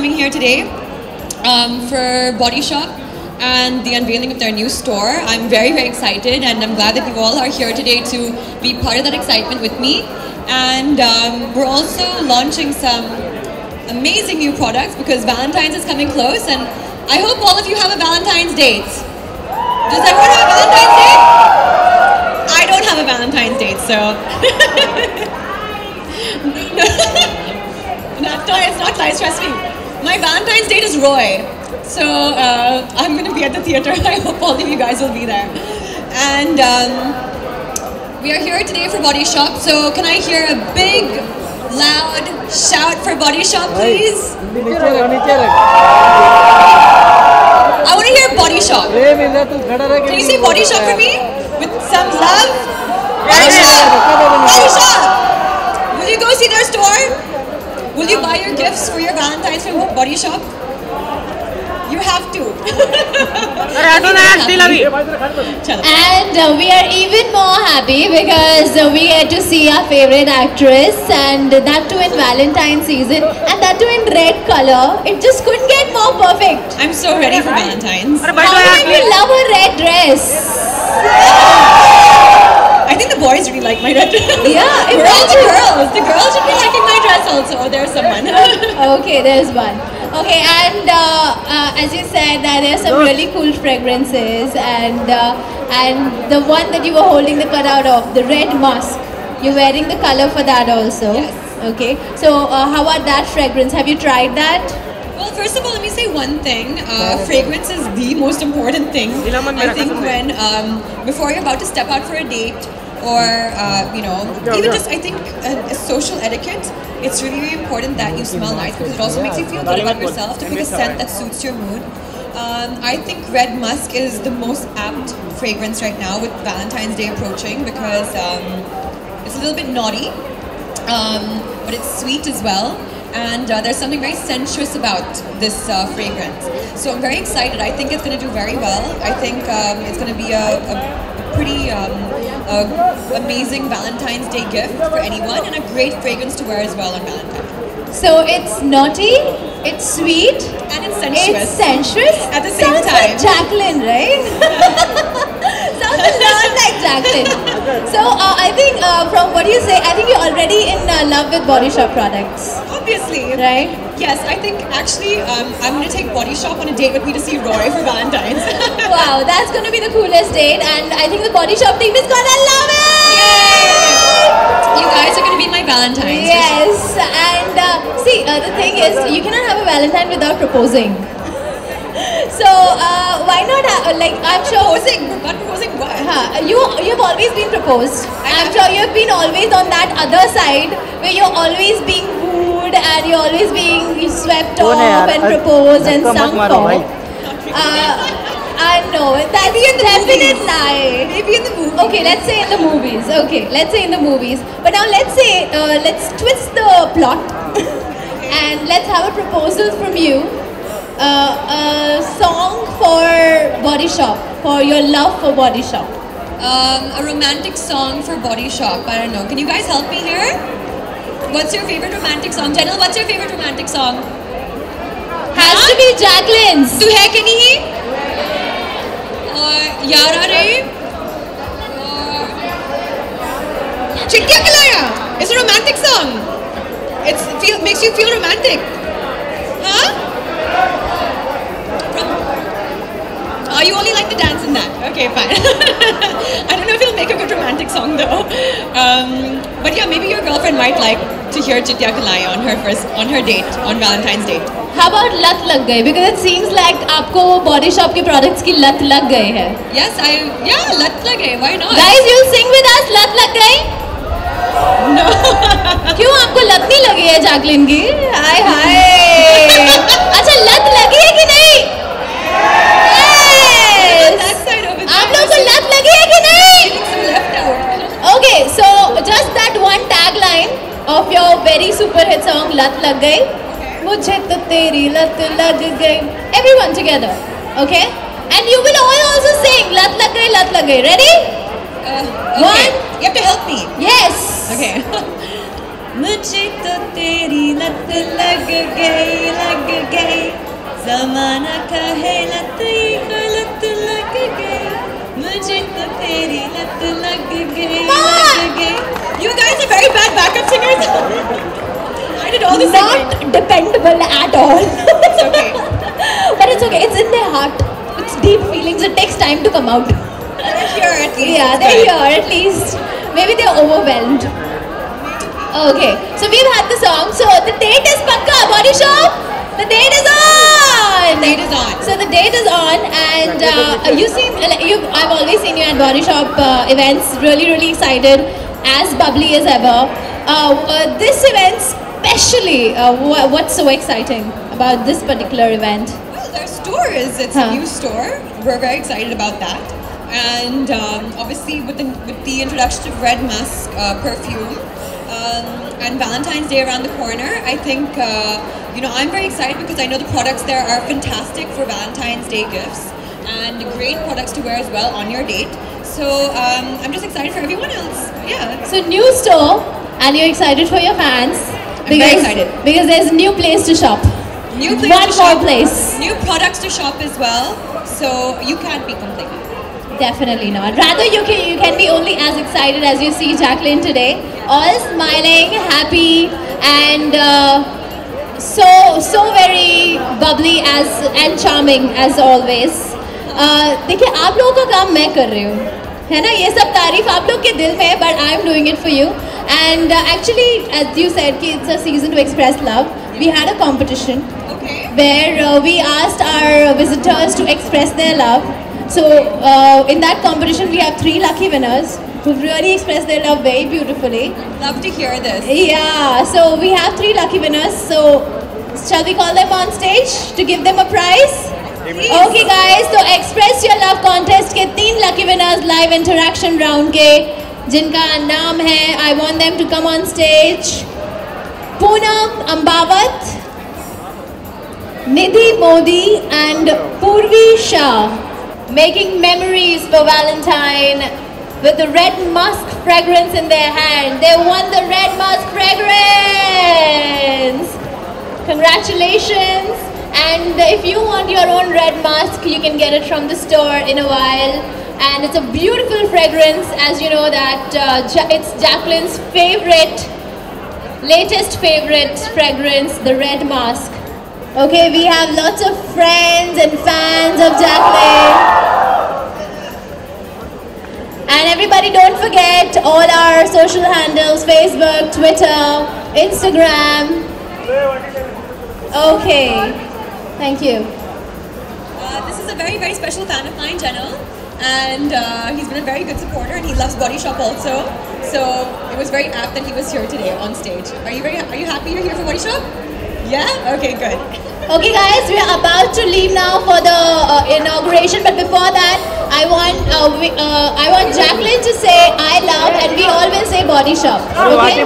coming here today for Body Shop and the unveiling of their new store. I'm very, very excited, and I'm glad that you all are here today to be part of that excitement with me. And we're also launching some amazing new products because Valentine's is coming close, and I hope all of you have a Valentine's date. Does everyone have a Valentine's date? I don't have a Valentine's date, so... It's not nice, trust me. My Valentine's date is Roy. So I'm going to be at the theatre. I hope all of you guys will be there. And we are here today for Body Shop. So can I hear a big, loud shout for Body Shop, please? I want to hear Body Shop. Can you say Body Shop for me? With some love? Body Shop! Body Shop! Will you go see their store? Will you buy your gifts for your Valentine's from Body Shop? You have to. And we are even more happy because we get to see our favorite actress, and that too in Valentine's season, and that too in red color. It just couldn't get more perfect. I'm so ready for Valentine's. How do you love a red dress? I think the boys really like my red dress. Yeah, we're all the girls. The girls should be liking my dress also. Oh, there's someone. Okay, there's one. Okay, and as you said, that there are some really cool fragrances, and the one that you were holding the cutout of, the red musk, you're wearing the color for that also. Yes. Okay, so how about that fragrance? Have you tried that? Well, first of all, let me say one thing. Fragrance is the most important thing. I think when before you're about to step out for a date, or even just I think a social etiquette, it's really, really important that you smell nice because it also makes you feel good about yourself, to pick a scent that suits your mood. I think red musk is the most apt fragrance right now with Valentine's Day approaching because it's a little bit naughty, but it's sweet as well. And there's something very sensuous about this fragrance. So I'm very excited. I think it's going to do very well. I think it's going to be a pretty amazing Valentine's Day gift for anyone, and a great fragrance to wear as well on Valentine's. So it's naughty, it's sweet, and it's sensuous. It's sensuous at the same Sounds time. Like Jacqueline, right? Sounds a lot like Jacqueline. So I think from what you say, I think you're already in love with Body Shop products. Obviously. Right? Yes, I think actually I'm going to take Body Shop on a date with me to see Roy for Valentine's. Wow, that's going to be the coolest date, and I think the Body Shop team is going to love it! Yay! You guys are going to be my Valentines. Yes, and see, the thing is, you cannot have a Valentine without proposing. So why not? I'm sure. Proposing, but proposing what? You've always been proposed. I'm sure you've been always on that other side where you're always being wooed and you're always being swept off and proposed and sung for. I know that's a definite lie. Maybe in the movies. Okay, let's say in the movies. Okay, let's say in the movies. But now let's say let's twist the plot and let's have a proposal from you. A song for Body Shop, for your love for Body Shop. A romantic song for Body Shop. I don't know. Can you guys help me here? What's your favorite romantic song? Janelle, what's your favorite romantic song? Has to be Jacqueline's. Tu hai ke nahi? Yara Re? Chittiya Kalaya. It's a romantic song. It makes you feel romantic. Huh? You only like the dance in that. Okay, fine. I don't know if it'll make a good romantic song though. But yeah, maybe your girlfriend might like to hear Chittiya Kalai on her date, on Valentine's Day. How about Lat Lag Gaye? Because it seems like आपको Body Shop के products की लत लग गई है. Yes, Lat Lag Gaye. Why not? Guys, you'll sing with us Lat Lag Gaye? No. क्यों आपको लत नहीं लगी है जैकलिन की? हाय हाय. अच्छा लत लगी है कि नहीं? आप लोगों को लत लगी है कि नहीं? Okay, so just that one tagline of your very super hit song "Lat Lag Gayi." मुझे तो तेरी लत लग गई. Everyone together, okay? And you will all also sing "Lat Lag Gayi, Lat Lag Gayi." Ready? Okay. You have to help me. Yes. Okay. मुझे तो तेरी लत लग गई ज़माना कहे लत लग गई मुझे तो तेरी लत लग गई. You guys are very bad backup singers. I did all this. Not dependable at all. It's okay. But it's okay. It's in their heart. It's deep feelings. It takes time to come out. They're here at least. Yeah, they're here at least. Maybe they're overwhelmed. Okay, so we've had the song. So the date is pakka, Body Shop. The date is on. The date is on. So the date is on, and I've always seen you at Body Shop events. Really, really excited, as bubbly as ever. This event, especially, what's so exciting about this particular event? Well, their store is a new store. We're very excited about that. And obviously with the introduction of Red Musk perfume and Valentine's Day around the corner, I think I'm very excited because I know the products there are fantastic for Valentine's Day gifts and great products to wear as well on your date. So I'm just excited for everyone else. Yeah. So new store, and you're excited for your fans. I'm very excited because there's a new place to shop. New place One to more shop, place. New products to shop as well. So you can't be complaining. Definitely not. Rather, you can be only as excited as you see Jacqueline today. All smiling, happy, and so very bubbly and charming as always. देखिए, आप लोगों का काम मैं कर रही हूँ, है ना? ये सब तारीफ आप लोग के दिल में है, but I'm doing it for you. And actually, as you said, कि it's a season to express love. We had a competition where we asked our visitors to express their love. So in that competition, we have 3 lucky winners who really expressed their love very beautifully. Love to hear this. Yeah, so we have 3 lucky winners. So shall we call them on stage to give them a prize? Please. Okay guys, so express your love contest के 3 lucky winners live interaction round के जिनका नाम है, I want them to come on stage. Poonam Ambawat, Nidhi Modi and Purvi Shah. Making memories for Valentine with the Red Musk fragrance in their hand. They won the Red Musk fragrance. Congratulations. And if you want your own Red Musk, you can get it from the store in a while. And it's a beautiful fragrance, as you know that it's Jacqueline's latest favorite fragrance, the Red Musk. Okay, we have lots of friends and fans of Jacqueline. And everybody, don't forget all our social handles, Facebook, Twitter, Instagram. Okay, thank you. This is a very, very special fan of mine, Janil. And he's been a very good supporter and he loves Body Shop also. So it was very apt that he was here today on stage. Are you happy you're here for Body Shop? Yeah? Okay, good. Okay guys, we are about to leave now for the inauguration, but before that, I want Jacqueline to say I love, and we always say Body Shop. Okay?